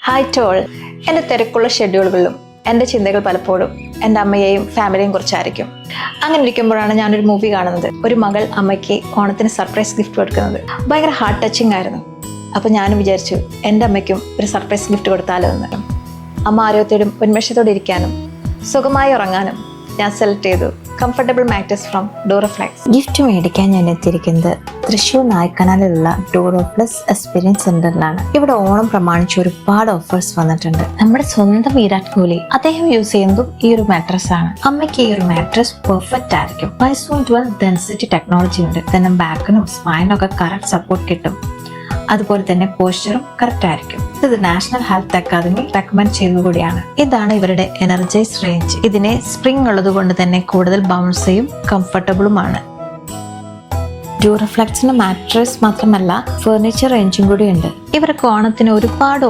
Hi toll. എൻ്റെ തിരക്കുള്ള ഷെഡ്യൂളുകളിലും എൻ്റെ ചിന്തകൾ പലപ്പോഴും എൻ്റെ അമ്മയെയും ഫാമിലിയെയും കുറിച്ചായിരിക്കും. അങ്ങനെ ഇരിക്കുമ്പോഴാണ് ഞാനൊരു മൂവി കാണുന്നത്. ഒരു മകൾ അമ്മയ്ക്ക് ഓണത്തിന് സർപ്രൈസ് ഗിഫ്റ്റ് കൊടുക്കുന്നത് ഭയങ്കര ഹാർട്ട് ടച്ചിങ് ആയിരുന്നു. അപ്പോൾ ഞാനും വിചാരിച്ചു എൻ്റെ അമ്മയ്ക്കും ഒരു സർപ്രൈസ് ഗിഫ്റ്റ് കൊടുത്താലോ എന്ന്. അമ്മ ആരോഗ്യത്തോടും ഉന്മേഷത്തോടെ ഇരിക്കാനും സുഖമായി ഉറങ്ങാനും ഞാൻ സെലക്ട് ചെയ്തു കംഫർട്ടബിൾ മാട്രസ് ഫ്രം ഡോറഫ്ലെക്സ്. ഗിഫ്റ്റ് മേടിക്കാൻ ഞാൻ എത്തിയിരിക്കുന്നത് തൃശ്ശൂർ നായ്ക്കനാലിലുള്ള ഡോറോഫ്ലെക്സ് എക്സ്പീരിയൻസ് സെന്ററിലാണ്. ഇവിടെ ഓണം പ്രമാണിച്ച് ഒരുപാട് ഓഫേഴ്സ് വന്നിട്ടുണ്ട്. നമ്മുടെ സ്വന്തം വിരാട് കോഹ്ലി അദ്ദേഹം യൂസ് ചെയ്യുന്നതും ഈ ഒരു മാട്രസ് ആണ്. അമ്മയ്ക്ക് ഈ ഒരു മാട്രസ് പെർഫെക്റ്റ് ആയിരിക്കും. Bison 12 ഡെൻസിറ്റി ടെക്നോളജി ഉണ്ട്. തന്നെ ബാക്കിനും സ്പൈനും ഒക്കെ കറക്റ്റ് സപ്പോർട്ട് കിട്ടും. അതുപോലെ തന്നെ പോസ്ചറും കറക്റ്റ് ആയിരിക്കും. ഇത് നാഷണൽ ഹെൽത്ത് അക്കാദമി റെക്കമെൻഡ് ചെയ്യുന്നത് കൂടിയാണ്. ഇതാണ് ഇവരുടെ എനർജൈസ് റേഞ്ച്. ഇതിനെ സ്പ്രിംഗ് ഉള്ളത് കൊണ്ട് തന്നെ കൂടുതൽ ബൗൺസിയും കംഫർട്ടബിളുമാണ്. ഡ്യൂറഫ്ലെക്സിന് മാട്രസ് മാത്രമല്ല ഫർണിച്ചർ റേഞ്ചും കൂടി ഉണ്ട്. ഇവർക്ക് ഓണത്തിന് ഒരുപാട്